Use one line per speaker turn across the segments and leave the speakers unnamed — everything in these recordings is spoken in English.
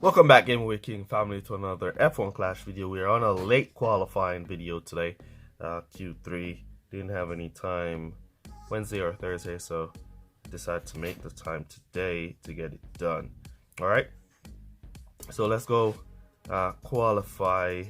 Welcome back, Game King family, to another F1 Clash video. We are on a late qualifying video today, Q3. Didn't have any time Wednesday or Thursday, so decided to make the time today to get it done. All right, so let's go qualify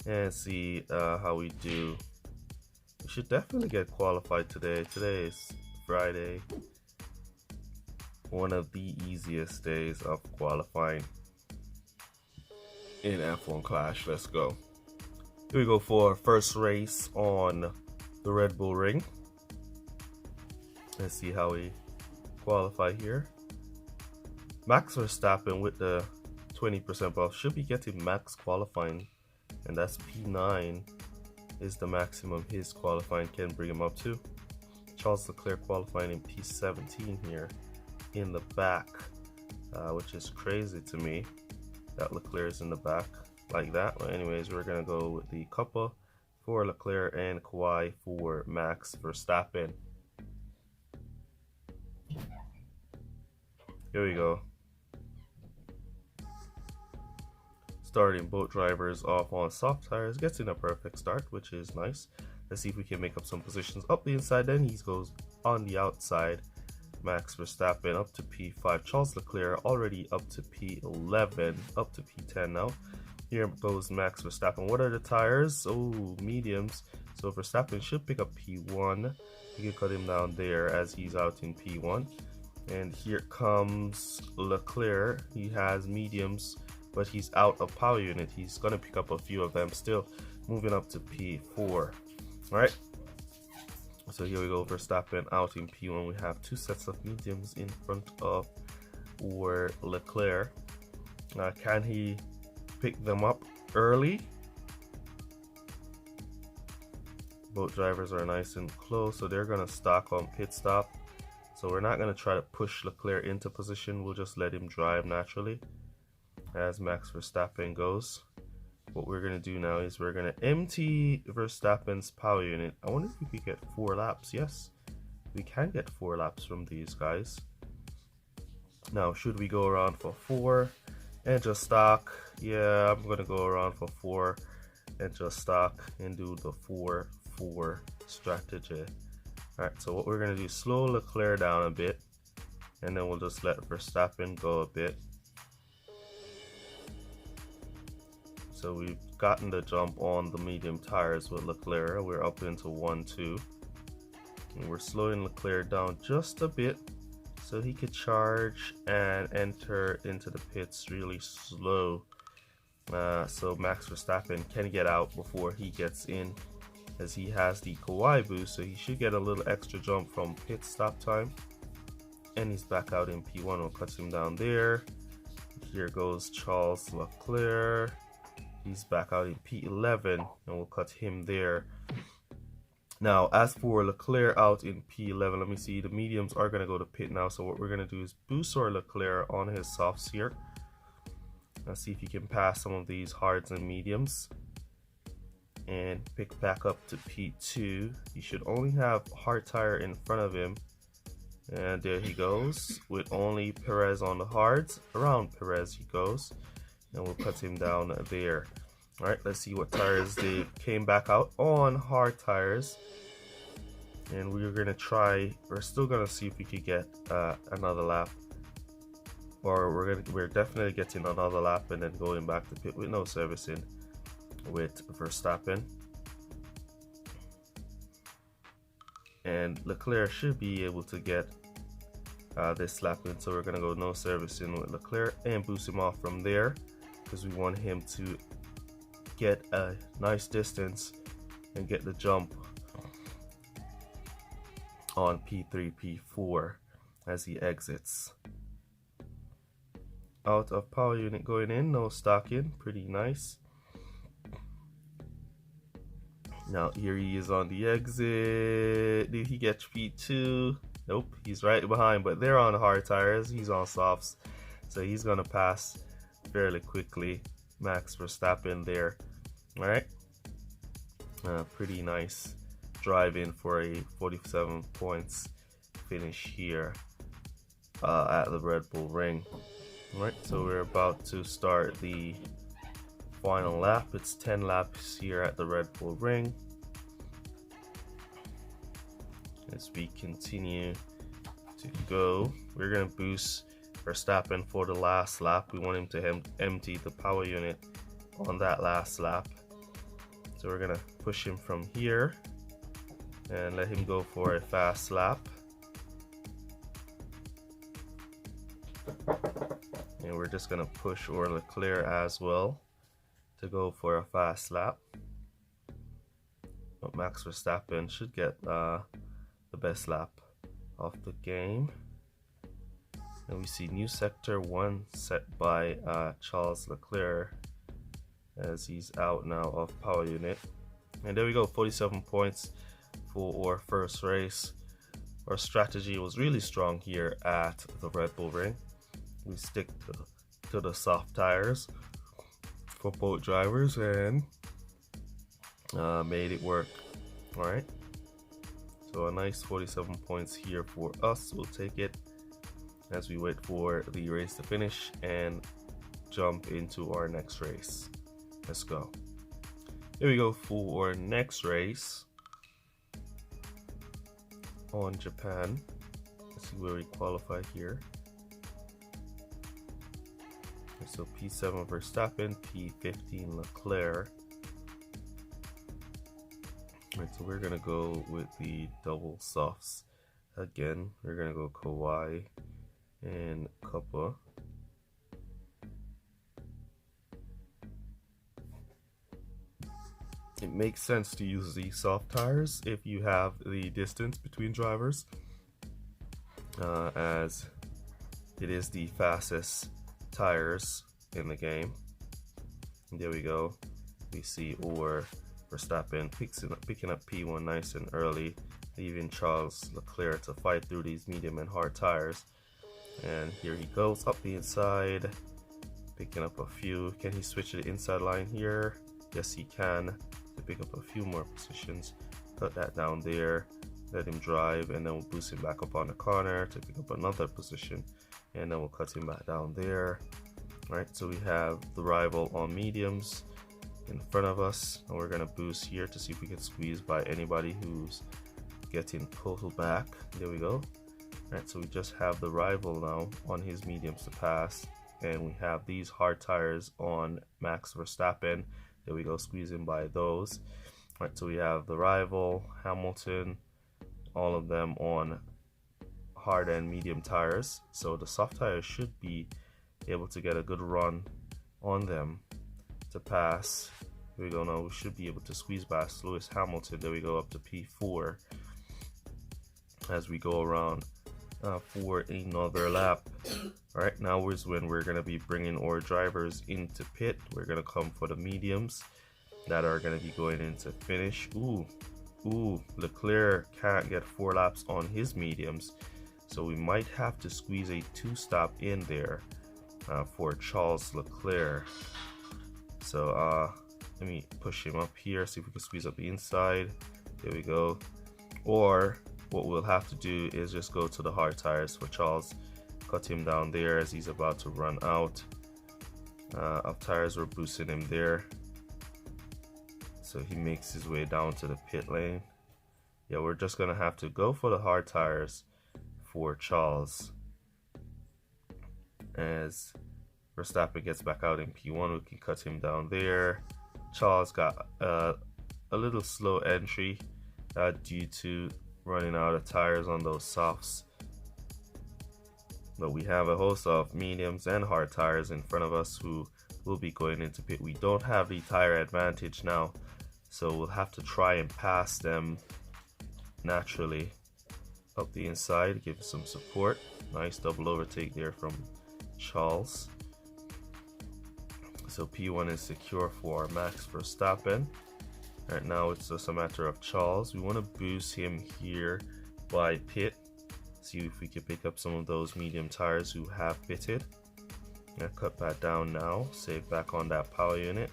and see how we do. We should definitely get qualified today. Today is Friday. One of the easiest days of qualifying in F1 Clash. Let's go. Here we go for first race on the Red Bull Ring. Let's see how we qualify here. Max Verstappen with the 20% buff should be getting max qualifying, and that's P9 is the maximum his qualifying can bring him up to. Charles Leclerc qualifying in P17 here in the back, which is crazy to me that Leclerc is in the back like that. But anyways, we're gonna go with the couple for Leclerc and Kawhi for Max Verstappen. Here we go. Starting both drivers off on soft tires, getting a perfect start, which is nice. Let's see if we can make up some positions up the inside. Then he goes on the outside. Max Verstappen up to P5. Charles Leclerc already up to P11, up to P10 now. Here goes Max Verstappen. What are the tires? Oh, mediums. So Verstappen should pick up P1. You can cut him down there as he's out in P1. And here comes Leclerc. He has mediums, but he's out of power unit. He's going to pick up a few of them still, moving up to P4. All right. So here we go, Verstappen out in P1. We have two sets of mediums in front of Leclerc. Can he pick them up early? Both drivers are nice and close, so they're going to stock on pit stop. So we're not going to try to push Leclerc into position. We'll just let him drive naturally as Max Verstappen goes. What we're going to do now is we're going to empty Verstappen's power unit. I wonder if we could get 4 laps. Yes, we can get 4 laps from these guys. Now, should we go around for 4 and just stock? Yeah, I'm going to go around for 4 and just stock and do the 4-4 strategy. Alright, so what we're going to do is slow Leclerc down a bit, and then we'll just let Verstappen go a bit. So we've gotten the jump on the medium tires with Leclerc. We're up into 1-2. And we're slowing Leclerc down just a bit so he could charge and enter into the pits really slow. So Max Verstappen can get out before he gets in, as he has the Kawhi boost, so he should get a little extra jump from pit stop time. And he's back out in P1. We'll cut him down there. Here goes Charles Leclerc. He's back out in P11, and we'll cut him there. Now, as for Leclerc out in P11, let me see. The mediums are going to go to pit now. So what we're going to do is boost our Leclerc on his softs here. Let's see if he can pass some of these hards and mediums and pick back up to P2. He should only have hard tire in front of him. And there he goes with only Perez on the hards. Around Perez he goes. And we'll cut him down there. All right, let's see what tires they came back out on. Hard tires, and we're still gonna see if we could get another lap, or we're definitely getting another lap and then going back to pit with no servicing with Verstappen. And Leclerc should be able to get this lap in, so we're gonna go no servicing with Leclerc and boost him off from there, because we want him to get a nice distance and get the jump on P3, P4 as he exits. Out of power unit going in, no stocking, pretty nice. Now here he is on the exit. Did he get P2? Nope, he's right behind, but they're on hard tires. He's on softs, so he's gonna pass fairly quickly Max Verstappen there. All right, pretty nice drive in for a 47 points finish here at the Red Bull Ring. Alright, so we're about to start the final lap. It's 10 laps here at the Red Bull Ring. As we continue to go, we're going to boost Verstappen for the last lap. We want him to empty the power unit on that last lap. So we're going to push him from here and let him go for a fast lap. And we're just going to push Leclerc as well to go for a fast lap. But Max Verstappen should get the best lap of the game. And we see new sector 1 set by Charles Leclerc as he's out now of power unit. And there we go, 47 points for our first race. Our strategy was really strong here at the Red Bull Ring. We stick to the soft tires for both drivers and made it work. All right, so a nice 47 points here for us. We'll take it as we wait for the race to finish and jump into our next race. Let's go. Here we go for our next race on Japan. Let's see where we qualify here. So P7 Verstappen, P15 Leclerc. Right, so we're gonna go with the double softs again. We're gonna go Kawhi and Kappa. It makes sense to use the soft tires if you have the distance between drivers, as it is the fastest tires in the game. And there we go. We see Verstappen picking up P1 nice and early, leaving Charles Leclerc to fight through these medium and hard tires. And here he goes up the inside, picking up a few. Can he switch to the inside line here? Yes, he can, to pick up a few more positions. Cut that down there, let him drive, and then we'll boost him back up on the corner to pick up another position, and then we'll cut him back down there. All right, so we have the rival on mediums in front of us, and we're gonna boost here to see if we can squeeze by anybody who's getting total back. There we go. All right, so we just have the rival now on his mediums to pass, and we have these hard tires on Max Verstappen. There we go, squeezing by those. All right, so we have the rival, Hamilton, all of them on hard and medium tires. So the soft tires should be able to get a good run on them to pass. Here we go, now we should be able to squeeze past Lewis Hamilton. There we go, up to P4 as we go around for another lap. All right, now is when we're going to be bringing our drivers into pit. We're going to come for the mediums that are going to be going into finish. Ooh, Leclerc can't get 4 laps on his mediums, so we might have to squeeze a 2-stop in there for Charles Leclerc. So let me push him up here, see if we can squeeze up the inside. There we go. Or what we'll have to do is just go to the hard tires for Charles, cut him down there as he's about to run out of tires. We're boosting him there, so he makes his way down to the pit lane. Yeah, we're just gonna have to go for the hard tires for Charles. As Verstappen gets back out in P1, we can cut him down there. Charles got a little slow entry due to running out of tires on those softs, but we have a host of mediums and hard tires in front of us who will be going into pit. We don't have the tire advantage now, so we'll have to try and pass them naturally up the inside, give some support. Nice double overtake there from Charles. So P1 is secure for Max Verstappen. Right now it's just a matter of Charles. We want to boost him here by pit, see if we can pick up some of those medium tires who have pitted. Cut that down now, save back on that power unit.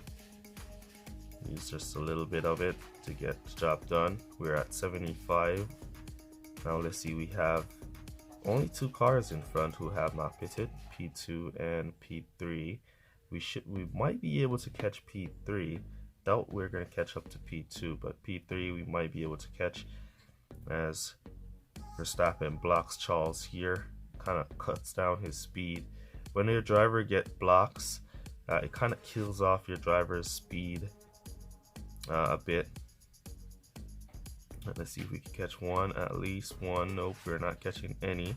Use just a little bit of it to get the job done. We're at 75. Now let's see, we have only 2 cars in front who have not pitted, P2 and P3. We might be able to catch P3. Doubt we're going to catch up to P2, but P3 we might be able to catch, as Verstappen blocks Charles here, kind of cuts down his speed. When your driver gets blocks, it kind of kills off your driver's speed a bit. Let's see if we can catch one, at least one. Nope, we're not catching any.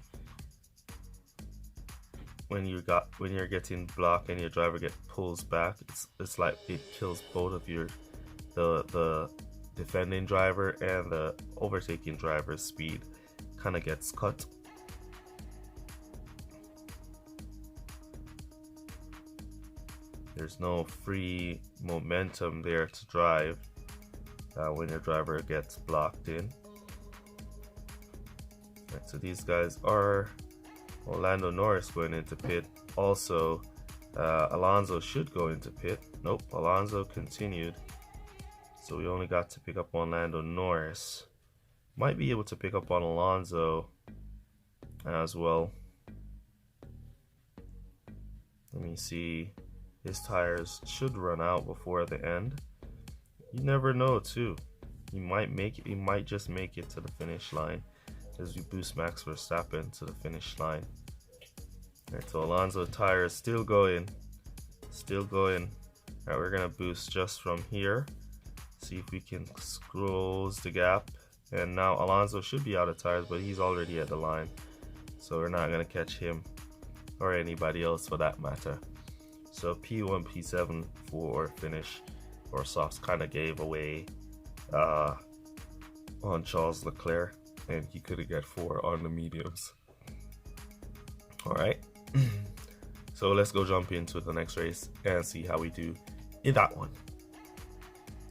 When you're getting blocked and your driver pulls back, it's like it kills both of the defending driver and the overtaking driver's speed kind of gets cut. There's no free momentum there to drive when your driver gets blocked in. Right, so these guys are Lando Norris going into pit. Also, Alonso should go into pit. Nope, Alonso continued. So we only got to pick up on Lando Norris. Might be able to pick up on Alonso as well. Let me see. His tires should run out before the end. You never know too. He might make it. He might just make it to the finish line as we boost Max Verstappen to the finish line. Alright, so Alonso tires still going. Alright, we're gonna boost just from here. See if we can close the gap. And now Alonso should be out of tires, but he's already at the line. So we're not gonna catch him or anybody else for that matter. So P1, P7 for finish, or softs kind of gave away on Charles Leclerc, and he couldn't get 4 on the mediums. Alright, so let's go jump into the next race and see how we do in that one.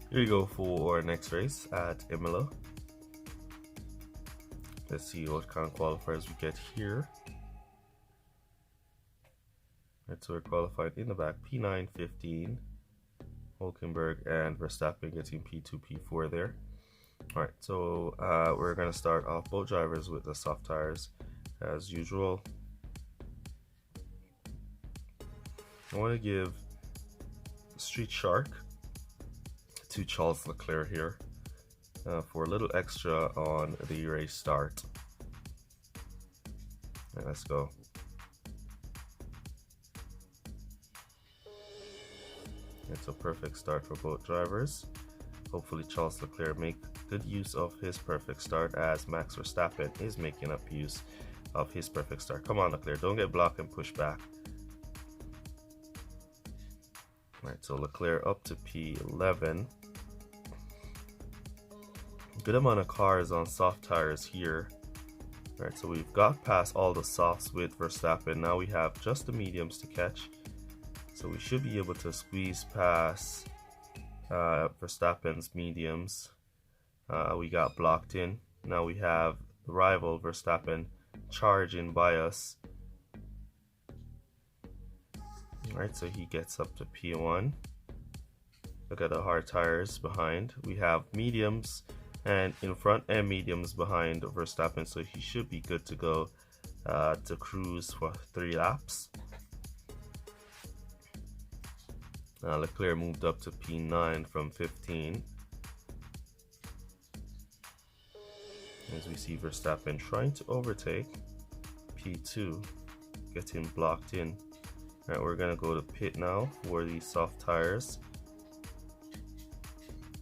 Here we go for our next race at Imola. Let's see what kind of qualifiers we get here. Right, so we're qualified in the back, P9, 15, Hulkenberg and Verstappen getting P2, P4 there. Alright, so we're going to start off both drivers with the soft tires as usual. I want to give Street Shark to Charles Leclerc here for a little extra on the race start. And let's go. It's a perfect start for both drivers. Hopefully Charles Leclerc make good use of his perfect start, as Max Verstappen is making up use of his perfect start. Come on Leclerc, don't get blocked and push back. Alright, so Leclerc up to P11. Good amount of cars on soft tires here. Alright, so we've got past all the softs with Verstappen. Now we have just the mediums to catch. So we should be able to squeeze past Verstappen's mediums. We got blocked in. Now we have the rival Verstappen charging by us. Alright, so he gets up to P1. Look at the hard tires behind. We have mediums and in front and mediums behind Verstappen, so he should be good to go to cruise for 3 laps. Leclerc moved up to P9 from 15. As we see Verstappen trying to overtake P2, getting blocked in. Alright, we're gonna go to pit now for these soft tires.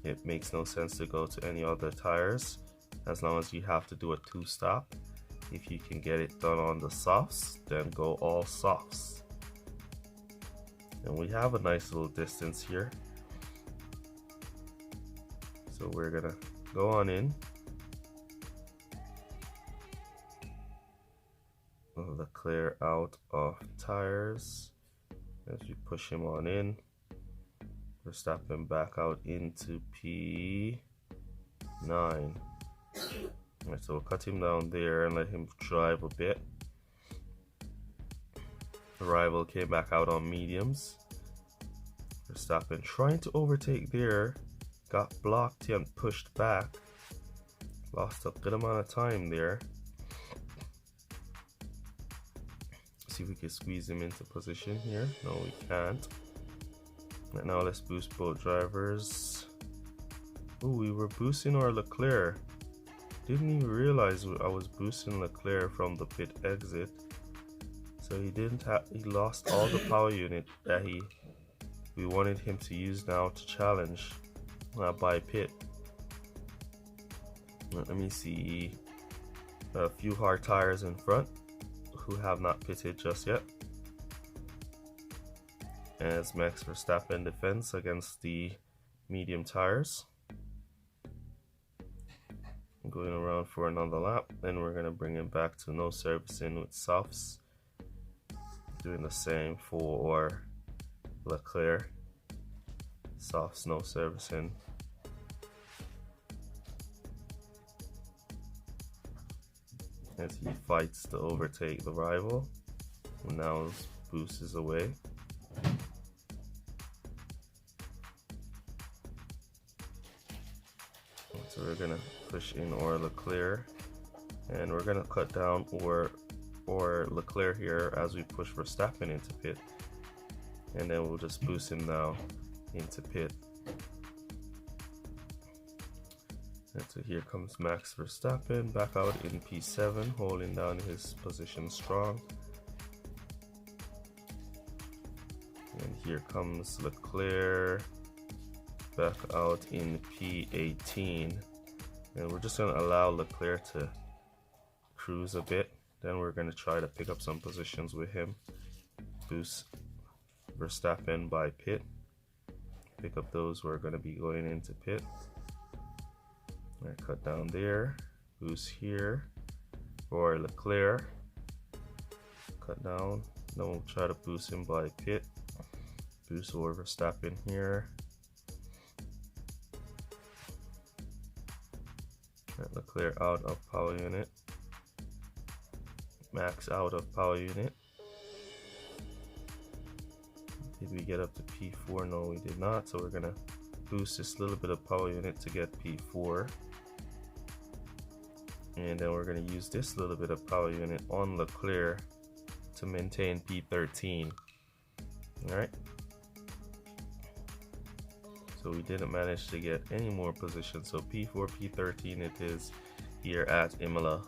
It makes no sense to go to any other tires as long as you have to do a 2-stop. If you can get it done on the softs, then go all softs. And we have a nice little distance here, so we're gonna go on in. Leclerc out of tires as we push him on in. Verstappen back out into P9. Alright, so we'll cut him down there and let him drive a bit. The rival came back out on mediums. Verstappen trying to overtake there, got blocked and pushed back. Lost a good amount of time there. see if we can squeeze him into position here. No, we can't. Right now, let's boost both drivers. Oh, we were boosting our Leclerc. Didn't even realize I was boosting Leclerc from the pit exit. So he lost all the power unit that we wanted him to use now to challenge by pit. Let me see a few hard tires in front who have not pitted just yet. As Max Verstappen defends against the medium tires. Going around for another lap, then we're going to bring him back to no servicing with softs. Doing the same for Leclerc. Softs, no servicing. As he fights to overtake the rival. And now his boost is away. So we're gonna push in our Leclerc, and we're gonna cut down or Leclerc here as we push Verstappen into pit, and then we'll just boost him now into pit. And so here comes Max Verstappen back out in P7, holding down his position strong. And here comes Leclerc back out in P18, and we're just going to allow Leclerc to cruise a bit. Then we're going to try to pick up some positions with him, boost Verstappen by pit, pick up those who are going to be going into pit. Cut down there, boost here for Leclerc, cut down. Then we'll try to boost him by pit, boost over Verstappen here. Leclerc out of power unit, Max out of power unit. Did we get up to P4? No, we did not. So we're gonna boost this little bit of power unit to get P4, and then we're gonna use this little bit of power unit on Leclerc to maintain P13. All right. So we didn't manage to get any more positions. So P4, P13 it is here at Imola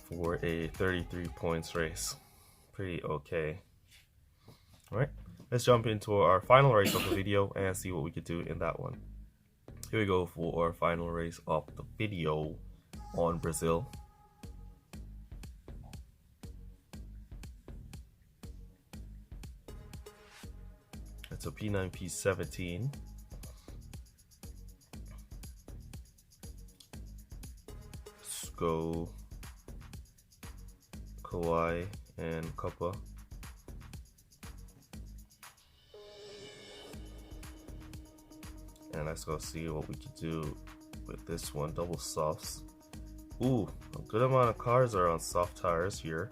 for a 33 points race. Pretty okay. All right, let's jump into our final race of the video and see what we could do in that one. Here we go for our final race of the video on Brazil. So P9, P17. Let's go Kawhi and Kappa. And let's go see what we could do with this one. Double softs. Ooh, a good amount of cars are on soft tires here.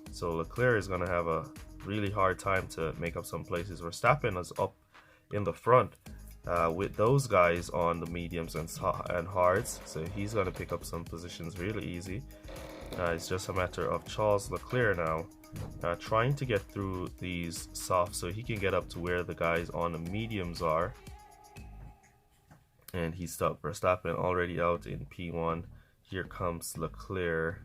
So Leclerc is going to have a really hard time to make up some places. Verstappen is up in the front with those guys on the mediums and hards, so he's going to pick up some positions really easy. It's just a matter of Charles Leclerc now trying to get through these softs so he can get up to where the guys on the mediums are. And he stopped Verstappen already out in P1. Here comes Leclerc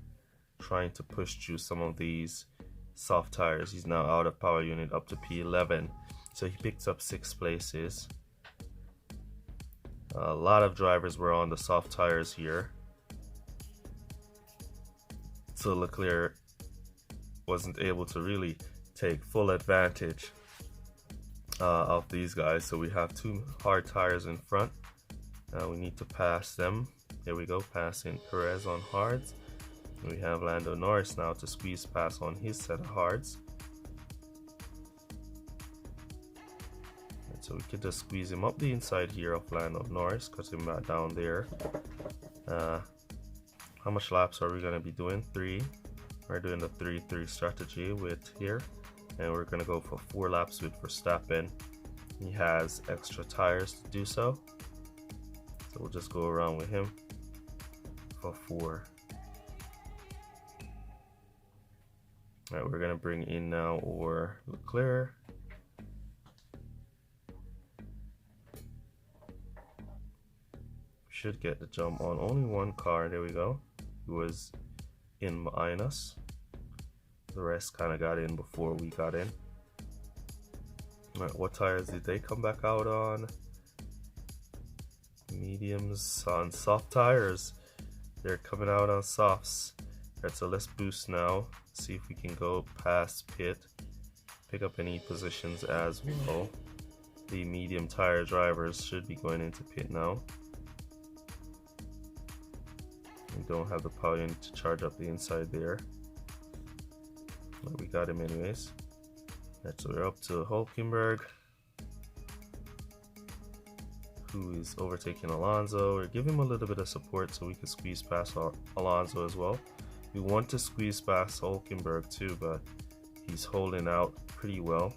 trying to push through some of these soft tires. He's now out of power unit up to P11, so he picked up 6 places. A lot of drivers were on the soft tires here, so Leclerc wasn't able to really take full advantage of these guys. So we have 2 hard tires in front. We need to pass them. There we go, passing Perez on hards. We have Lando Norris now to squeeze past on his set of hards. And so we could just squeeze him up the inside here of Lando Norris, cut him back down there. How much laps are we going to be doing? 3. We're doing the 3-3 strategy with here. And we're going to go for 4 laps with Verstappen. He has extra tires to do so. So we'll just go around with him for 4. Alright, we're gonna bring in now or Leclerc. Should get the jump on only one car. There we go. Who was in behind us. The rest kind of got in before we got in. Alright, what tires did they come back out on? Mediums on soft tires. They're coming out on softs. Alright, so let's boost now. See if we can go past pit. Pick up any positions as well. The medium tire drivers should be going into pit now. We don't have the power unit to charge up the inside there. But we got him anyways. Right, so we're up to Hulkenberg, who is overtaking Alonso. We're giving him a little bit of support so we can squeeze past Alonso as well. We want to squeeze past Hulkenberg too, but he's holding out pretty well.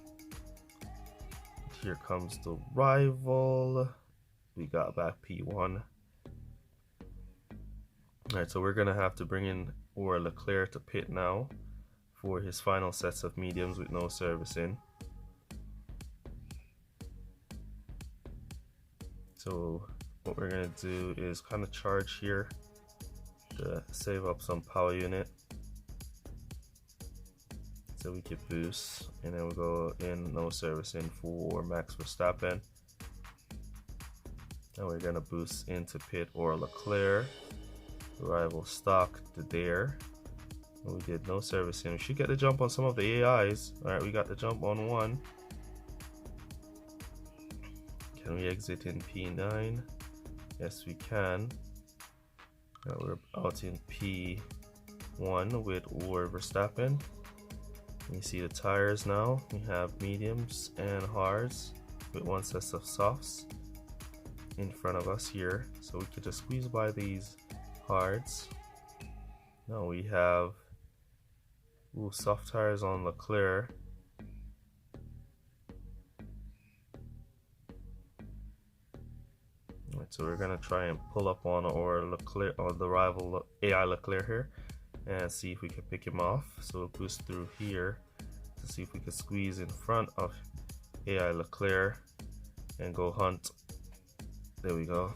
Here comes the rival. We got back P1. Alright, so we're going to have to bring in or Leclerc to pit now for his final sets of mediums with no service in. So what we're going to do is kind of charge here to save up some power unit so we can boost, and then we'll go in no service in for Max Verstappen. And we're going to boost into pit or Leclerc. Rival stock to there. We did no servicing. We should get the jump on some of the AIs. Alright, we got the jump on one. Can we exit in P9? Yes, we can. We're out in P1 with or Verstappen. You see the tires now. We have mediums and hards with one set of softs in front of us here. So we could just squeeze by these hards. Now we have soft tires on Leclerc. Right, so we're gonna try and pull up on or Leclerc or the rival AI Leclerc here and see if we can pick him off. So we'll boost through here to see if we can squeeze in front of AI Leclerc and go hunt. There we go.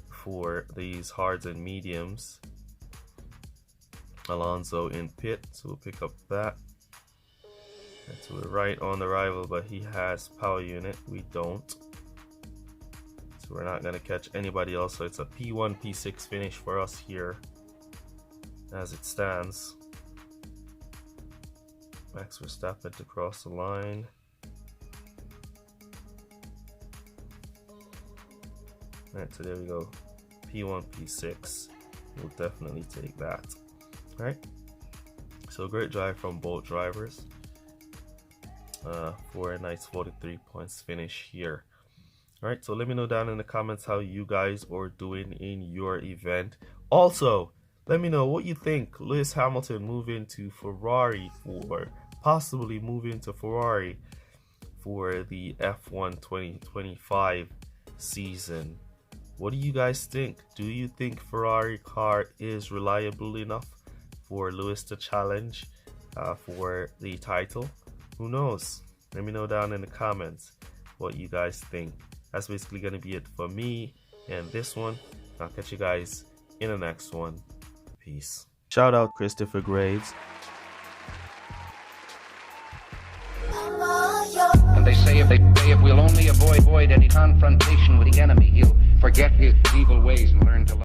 For these hards and mediums. Alonso in pit, so we'll pick up that. And so we're right on the rival, but he has power unit, we don't. So we're not going to catch anybody else, so it's a P1, P6 finish for us here as it stands. Max Verstappen to cross the line. Alright, so there we go. P1, P6. We'll definitely take that. Alright. So great drive from both drivers. For a nice 43 points finish here. Alright, so let me know down in the comments how you guys are doing in your event. Also, let me know what you think Lewis Hamilton moving to Ferrari or possibly moving to Ferrari for the F1 2025 season. What do you guys think? Do you think Ferrari car is reliable enough for Lewis to challenge for the title? Who knows? Let me know down in the comments what you guys think. That's basically going to be it for me and this one. I'll catch you guys in the next one. Peace. Shout out Christopher Graves.
And they say if we'll only avoid any confrontation with the enemy, he'll forget his evil ways and